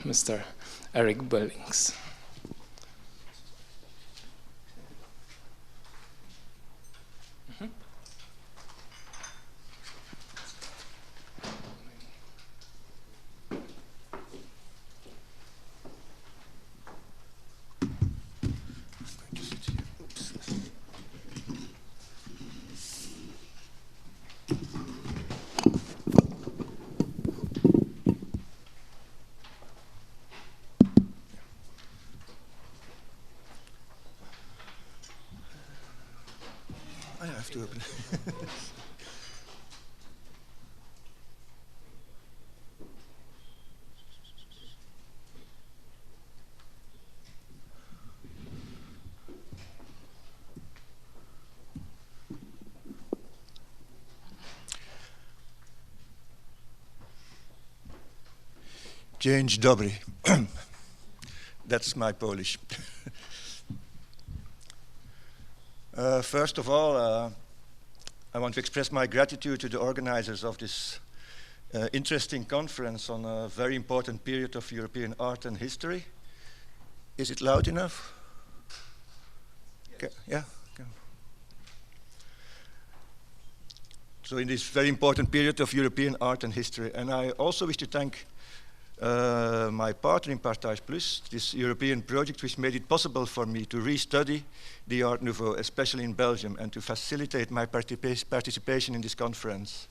Mr. Erik Buelinckx. I have to open. Dzień dobry. That's my Polish. First of all, I want to express my gratitude to the organizers of this interesting conference on a very important period of European art and history. Is it loud enough? Yes. Yeah? Okay. So in this very important period of European art and history, and I also wish to thank my partner in Partage Plus, this European project which made it possible for me to restudy the Art Nouveau, especially in Belgium, and to facilitate my participation in this conference.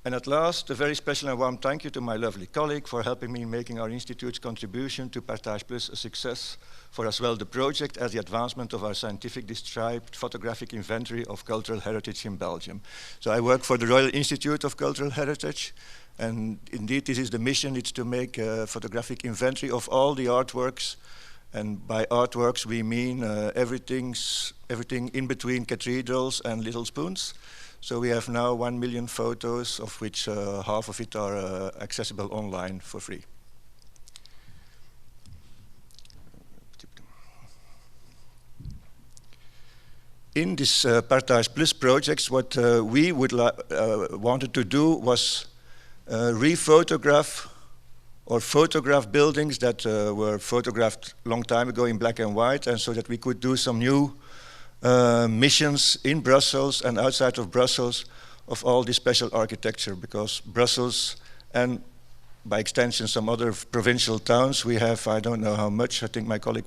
And at last, a very special and warm thank you to my lovely colleague for helping me in making our Institute's contribution to Partage Plus a success for as well the project as the advancement of our scientific described photographic inventory of cultural heritage in Belgium. So I work for the Royal Institute of Cultural Heritage, and indeed this is the mission. It's to make a photographic inventory of all the artworks, and by artworks we mean everything in between cathedrals and little spoons. So we have now 1 million photos, of which half of it are accessible online for free. In this Partage Plus projects, what we wanted to do was re-photograph or photograph buildings that were photographed a long time ago in black and white, and so that we could do some new missions in Brussels and outside of Brussels of all this special architecture, because Brussels and by extension some other provincial towns, we have, I don't know how much, I think my colleague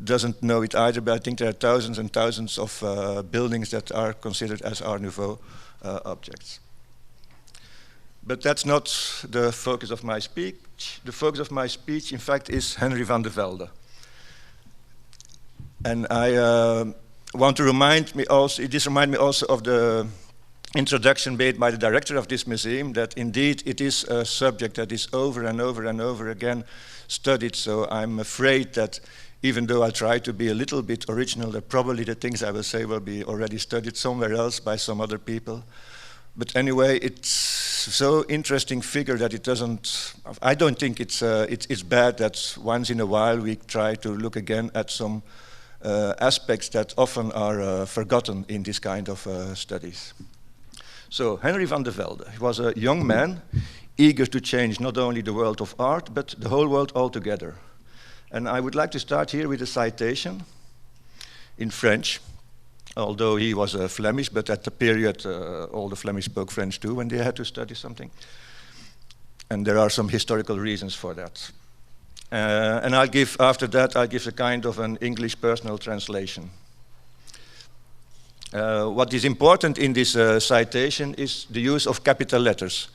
doesn't know it either, but I think there are thousands and thousands of buildings that are considered as Art Nouveau objects. But that's not the focus of my speech. The focus of my speech, in fact, is Henry van de Velde. And I want to remind me also of the introduction made by the director of this museum, that indeed it is a subject that is over and over and over again studied. So I'm afraid that even though I'll try to be a little bit original, that probably the things I will say will be already studied somewhere else by some other people. But anyway, it's so interesting figure that it doesn't, I don't think it's bad that once in a while we try to look again at some aspects that often are forgotten in this kind of studies. So Henry van de Velde, he was a young man eager to change not only the world of art, but the whole world altogether. And I would like to start here with a citation in French, although he was Flemish, but at the period all the Flemish spoke French too when they had to study something. And there are some historical reasons for that. And after that, I'll give a kind of an English personal translation. What is important in this citation is the use of capital letters,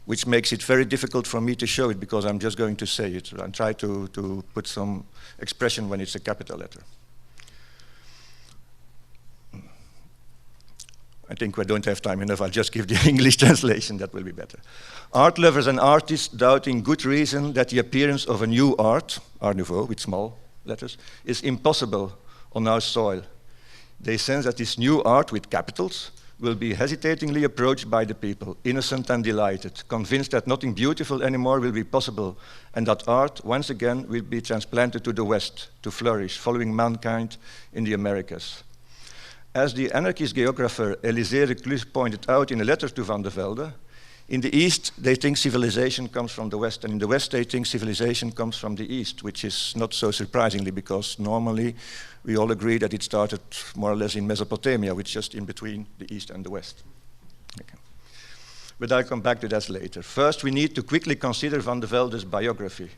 which makes it very difficult for me to show it because I'm just going to say it. I'll try to put some expression when it's a capital letter. I think we don't have time enough. I'll just give the English translation, that will be better. Art lovers and artists doubting good reason that the appearance of a new art, Art Nouveau with small letters, is impossible on our soil. They sense that this new art with capitals will be hesitatingly approached by the people, innocent and delighted, convinced that nothing beautiful anymore will be possible, and that art once again will be transplanted to the West to flourish, following mankind in the Americas. As the anarchist geographer Élisée Reclus pointed out in a letter to Van de Velde, In the East, they think civilization comes from the West, and in the West, they think civilization comes from the East, which is not so surprisingly, because normally we all agree that it started more or less in Mesopotamia, which is just in between the East and the West. Okay. But I'll come back to that later. First, we need to quickly consider Van der Velde's biography,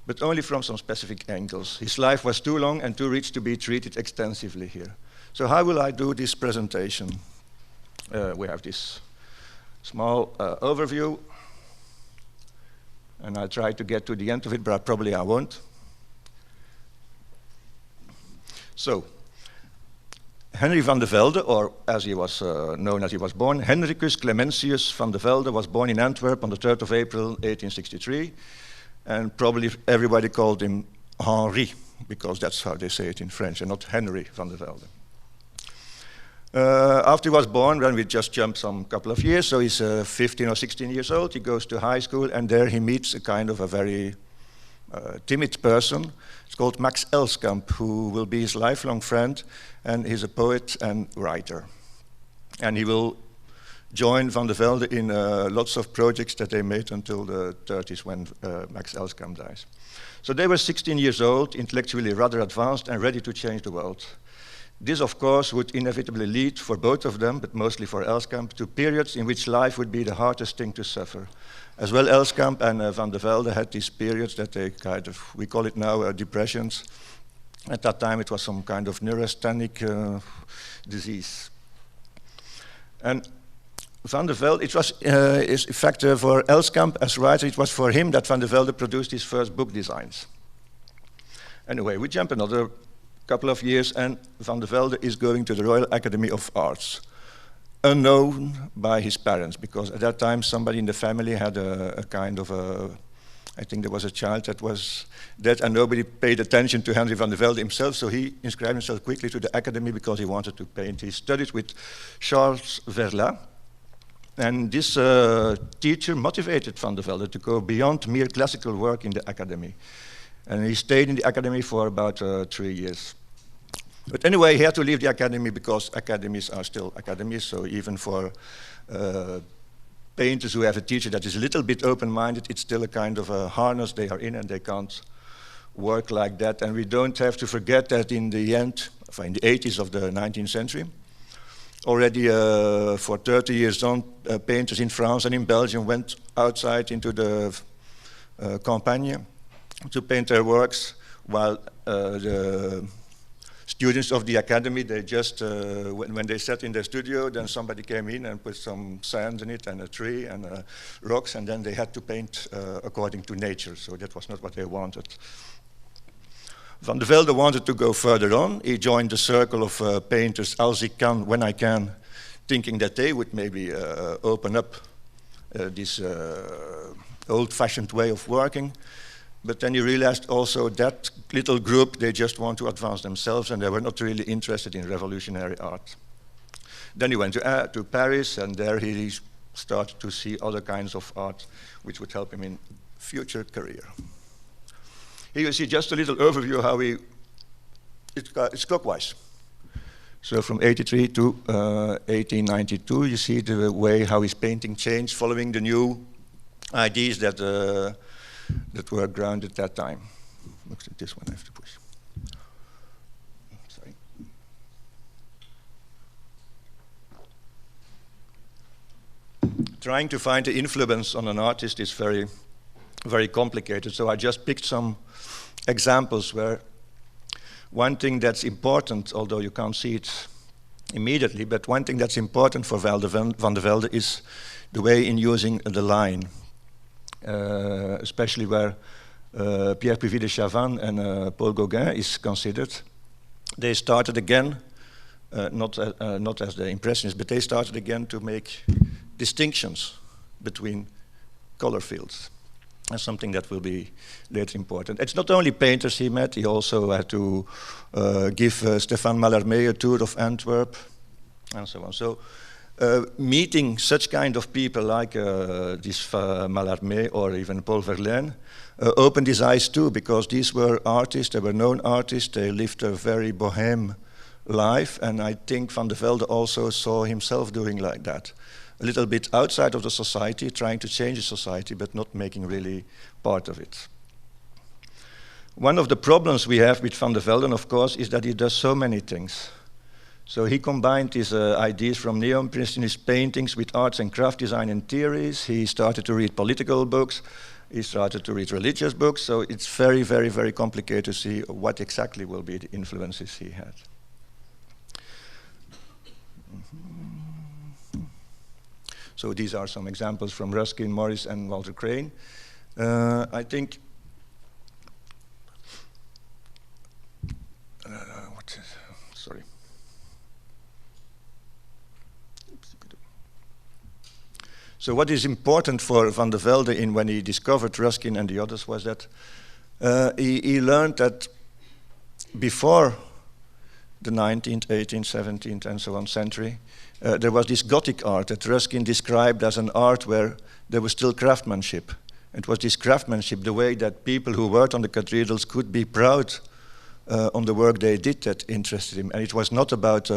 but only from some specific angles. His life was too long and too rich to be treated extensively here. So how will I do this presentation? We have this small overview, and I'll try to get to the end of it, but probably I won't. So, Henry van der Velde, or as he was known as he was born, Henricus Clementius van der Velde was born in Antwerp on the 3rd of April 1863, and probably everybody called him Henri, because that's how they say it in French, and not Henry van der Velde. After he was born, then we just jump some couple of years, so he's 15 or 16 years old, he goes to high school, and there he meets a kind of a very timid person. It's called Max Elskamp, who will be his lifelong friend, and he's a poet and writer. And he will join Van der Velde in lots of projects that they made until the 30s when Max Elskamp dies. So they were 16 years old, intellectually rather advanced and ready to change the world. This, of course, would inevitably lead for both of them, but mostly for Elskamp, to periods in which life would be the hardest thing to suffer. As well, Elskamp and Van der Velde had these periods that they kind of, we call it now depressions. At that time, it was some kind of neurasthenic disease. And Van der Velde, it was, in fact, for Elskamp as writer, it was for him that Van der Velde produced his first book designs. Anyway, we jump another couple of years, and Van der Velde is going to the Royal Academy of Arts, unknown by his parents, because at that time somebody in the family had a kind of a, I think there was a child that was dead, and nobody paid attention to Henry van der Velde himself, so he inscribed himself quickly to the academy because he wanted to paint. He studied with Charles Verla, and this teacher motivated Van der Velde to go beyond mere classical work in the academy. And he stayed in the academy for about 3 years. But anyway, he had to leave the academy because academies are still academies, so even for painters who have a teacher that is a little bit open-minded, it's still a kind of a harness they are in, and they can't work like that. And we don't have to forget that in the end, in the 80s of the 19th century, already for 30 years on, painters in France and in Belgium went outside into the campagne to paint their works, while the students of the academy, they just, when they sat in their studio, then somebody came in and put some sand in it and a tree and rocks, and then they had to paint according to nature, so that was not what they wanted. Van der Velde wanted to go further on. He joined the circle of painters, als ik kan, when I can, thinking that they would maybe open up this old-fashioned way of working. But then he realized also that little group, they just want to advance themselves, and they were not really interested in revolutionary art. Then he went to Paris, and there he started to see other kinds of art which would help him in future career. Here you see just a little overview how it's clockwise. So from 83 to 1892, you see the way how his painting changed following the new ideas that were grounded at that time. Looks like this one I have to push. Sorry. Trying to find the influence on an artist is very, very complicated. So I just picked some examples where one thing that's important, although you can't see it immediately, but one thing that's important for Van der Velde is the way in using the line. Especially where Pierre Puvis de Chavannes and Paul Gauguin is considered. They started again, not as the Impressionists, but they started again to make distinctions between color fields. That's something that will be later important. It's not only painters he met, he also had to give Stéphane Mallarmé a tour of Antwerp, and so on. So, meeting such kind of people like this Mallarmé or even Paul Verlaine opened his eyes too, because these were artists, they were known artists, they lived a very boheme life, and I think Van der Velde also saw himself doing like that. a little bit outside of the society, trying to change the society, but not making really part of it. One of the problems we have with Van der Velde, of course, is that he does so many things. So he combined his ideas from neo-impressionist paintings with arts and craft design and theories. He started to read political books. He started to read religious books. So it's very, very, very complicated to see what exactly will be the influences he had. So these are some examples from Ruskin, Morris, and Walter Crane. I think sorry. So what is important for Van der Velde when he discovered Ruskin and the others was that he learned that before the 19th, 18th, 17th, and so on century, there was this Gothic art that Ruskin described as an art where there was still craftsmanship. It was this craftsmanship, the way that people who worked on the cathedrals could be proud on the work they did that interested him. And it was not about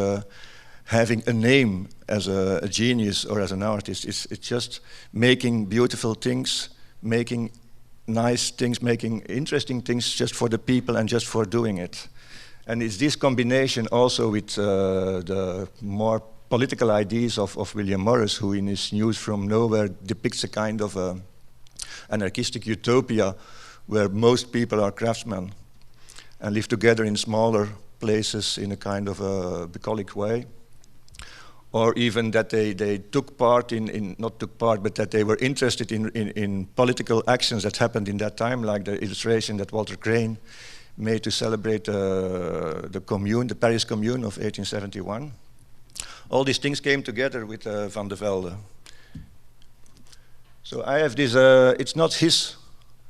having a name as a genius or as an artist. It's just making beautiful things, making nice things, making interesting things just for the people and just for doing it. And it's this combination also with the more political ideas of William Morris, who in his News from Nowhere depicts a kind of anarchistic utopia where most people are craftsmen and live together in smaller places in a kind of a bucolic way. Or even that they took part not took part, but that they were interested in political actions that happened in that time, like the illustration that Walter Crane made to celebrate the Commune, the Paris Commune of 1871. All these things came together with Van der Velde. So I have this, it's not his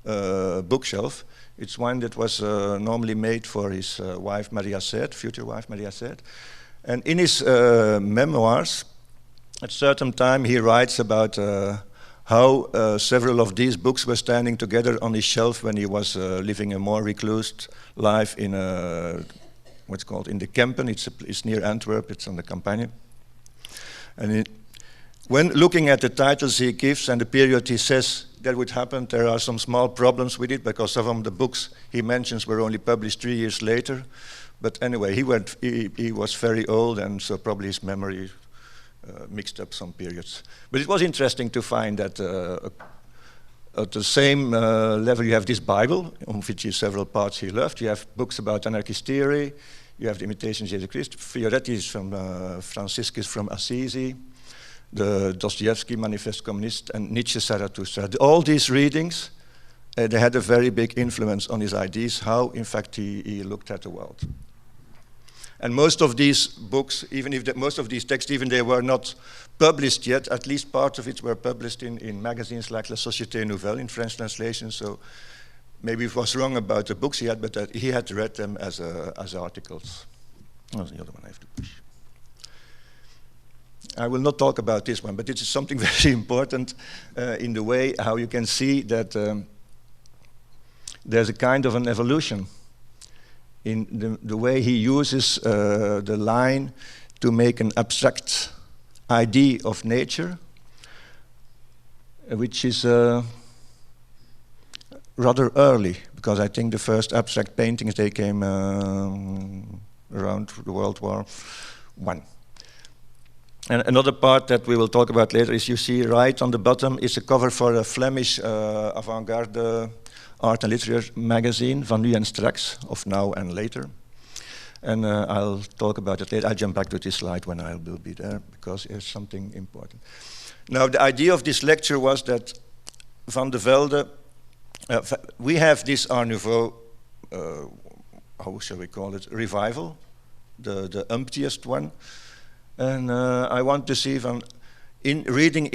bookshelf, it's one that was normally made for his wife Maria Sed, future wife Maria Sed. And in his memoirs, at a certain time he writes about how several of these books were standing together on his shelf when he was living a more recluse life in what's called in the Kempen. It's near Antwerp, it's on the Campagne. And when looking at the titles he gives and the period he says that would happen, there are some small problems with it because some of the books he mentions were only published 3 years later. But anyway, he was very old, and so probably his memory mixed up some periods. But it was interesting to find that at the same level you have this Bible, on which is several parts he loved. You have books about anarchist theory. You have the Imitation of Jesus Christ. Fioretti is from Franciscus from Assisi. The Dostoevsky Manifeste Communiste and Nietzsche Zarathustra. All these readings, they had a very big influence on his ideas, how in fact he looked at the world. And most of these books, even if most of these texts, even they were not published yet, at least part of it were published in magazines like La Société Nouvelle in French translation. So maybe it was wrong about the books he had, but that he had read them as articles. That's the other one I have to push. I will not talk about this one, but it is something very important in the way how you can see that there's a kind of an evolution in the way he uses the line to make an abstract idea of nature, which is rather early, because I think the first abstract paintings, they came around the World War I. And another part that we will talk about later is you see right on the bottom is a cover for a Flemish avant-garde art and literature magazine, Van Nu en Straks, of Now and Later. And I'll talk about it later. I'll jump back to this slide when I will be there, because it's something important. Now, the idea of this lecture was that Van der Velde, we have this Art Nouveau, how shall we call it, revival, the umptiest one. And I want to see in reading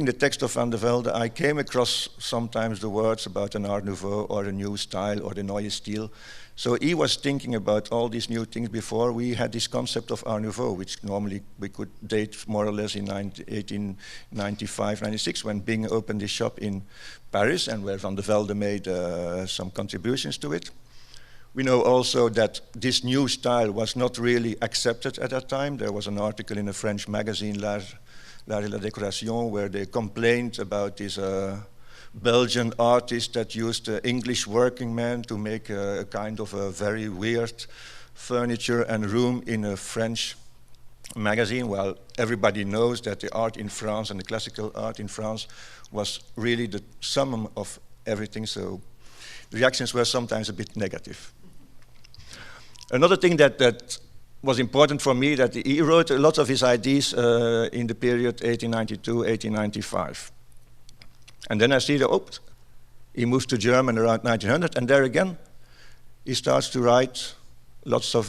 the text of Van der Velde, I came across sometimes the words about an Art Nouveau or a new style or the neue Stil. So he was thinking about all these new things before we had this concept of Art Nouveau, which normally we could date more or less in 1895, 96, when Bing opened his shop in Paris and where Van der Velde made some contributions to it. We know also that this new style was not really accepted at that time. There was an article in a French magazine, L'Art et la Décoration, where they complained about this Belgian artist that used English working men to make a kind of a very weird furniture and room in a French magazine. Well, everybody knows that the art in France and the classical art in France was really the summum of everything, so the reactions were sometimes a bit negative. Another thing that was important for me, that he wrote a lot of his ideas in the period 1892, 1895. And then I see that, he moves to Germany around 1900, and there again, he starts to write lots of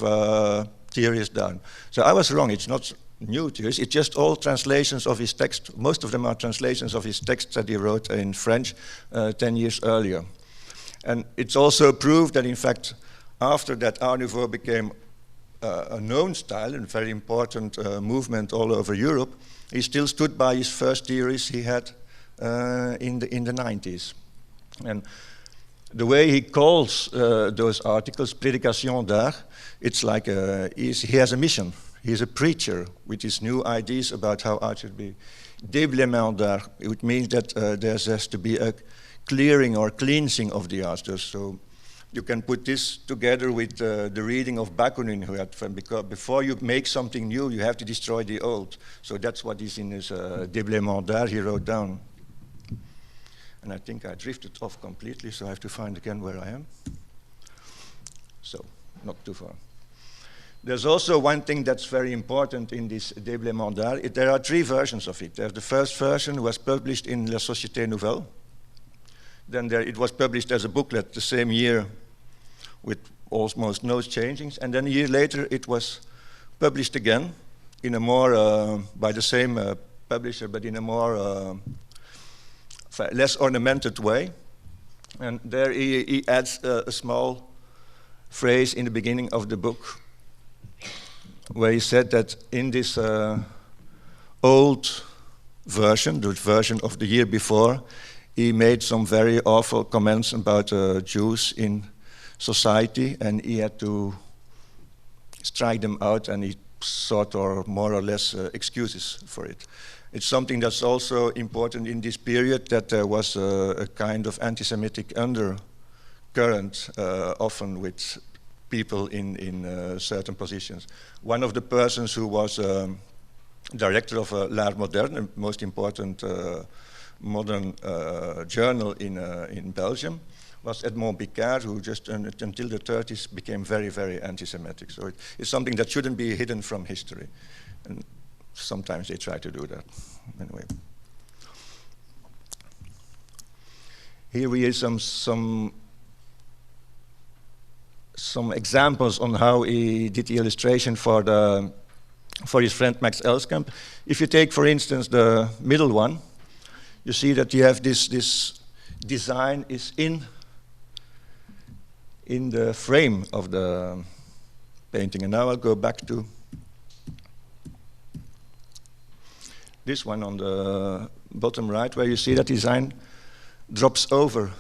theories down. So I was wrong, it's not new theories, it's just all translations of his text. Most of them are translations of his texts that he wrote in French 10 years earlier. And it's also proved that, in fact, after that, Art Nouveau became a known style and very important movement all over Europe. He still stood by his first theories he had in the 90s. And the way he calls those articles, prédication d'art, it's like he has a mission. He's a preacher with his new ideas about how art should be. Déblaiement d'art, it means that there has to be a clearing or cleansing of the art. So you can put this together with the reading of Bakunin, who had, because before you make something new, you have to destroy the old. So that's what is in his Déblaiement d'art he wrote down. And I think I drifted off completely, so I have to find again where I am. So, not too far. There's also one thing that's very important in this Déblaiement d'art. There are 3 versions of it. There's the first version was published in La Société Nouvelle. Then it was published as a booklet the same year with almost no changings. And then a year later it was published again in a more, by the same publisher, but in a more, less ornamented way. And there he adds a small phrase in the beginning of the book where he said that in this old version, the version of the year before, he made some very awful comments about Jews in society, and he had to strike them out, and he sought or more or less excuses for it. It's something that's also important in this period, that there was a kind of anti-Semitic undercurrent, often with people in certain positions. One of the persons who was director of L'Art Moderne, the most important modern journal in Belgium, was Edmond Picard, who just until the 30s became very, very anti-Semitic. So it's something that shouldn't be hidden from history. And sometimes they try to do that. Anyway. Here we have some examples on how he did the illustration for his friend Max Elskamp. If you take, for instance, the middle one, you see that you have this design is in the frame of the painting. And now I'll go back to this one on the bottom right, where you see that design drops over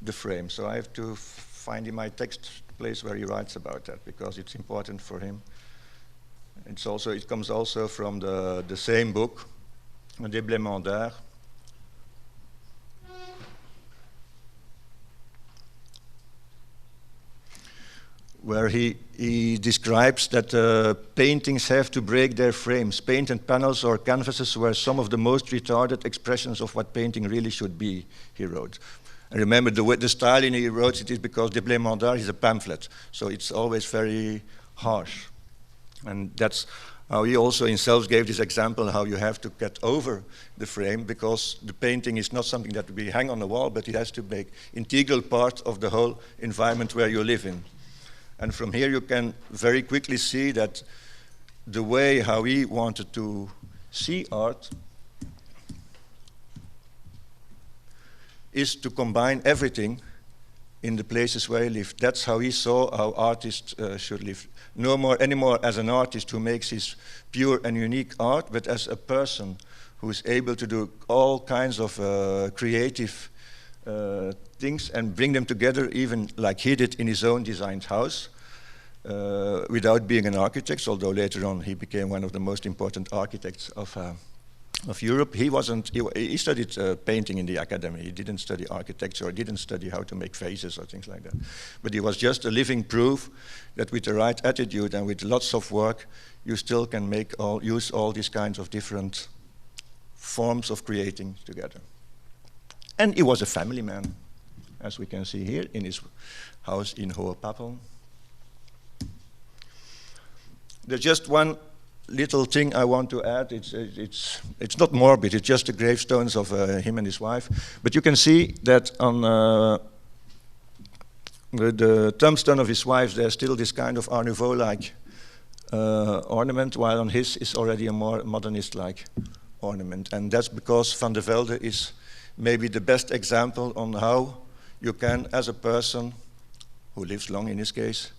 the frame. So I have to find in my text place where he writes about that, because it's important for him. It comes also from the same book, Déblaiement d'art. Where he describes that paintings have to break their frames. Painted panels or canvases were some of the most retarded expressions of what painting really should be, he wrote. And remember, the style in he wrote it is because Déblaiement d'art is a pamphlet, so it's always very harsh. And that's how he also himself gave this example, how you have to get over the frame, because the painting is not something that we hang on the wall, but it has to make integral part of the whole environment where you live in. And from here you can very quickly see that the way how he wanted to see art is to combine everything in the places where he lived. That's how he saw how artists should live. No more anymore as an artist who makes his pure and unique art, but as a person who is able to do all kinds of creative things and bring them together, even like he did in his own designed house, without being an architect, although later on he became one of the most important architects of of Europe. He studied painting in the academy. He didn't study architecture, or didn't study how to make faces or things like that. But he was just a living proof that with the right attitude and with lots of work, you still can use all these kinds of different forms of creating together. And he was a family man, as we can see here in his house in Hohe Pappeln. There's just one little thing I want to add. It's not morbid, it's just the gravestones of him and his wife. But you can see that on the tombstone of his wife, there's still this kind of Art Nouveau-like ornament, while on his is already a more modernist-like ornament. And that's because Van der Velde is maybe the best example on how you can, as a person who lives long in his case,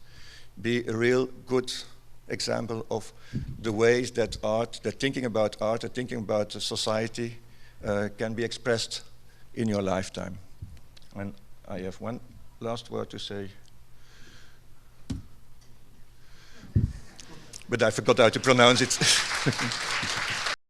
be a real good example of the ways that thinking about art, that thinking about society can be expressed in your lifetime. And I have one last word to say. But I forgot how to pronounce it.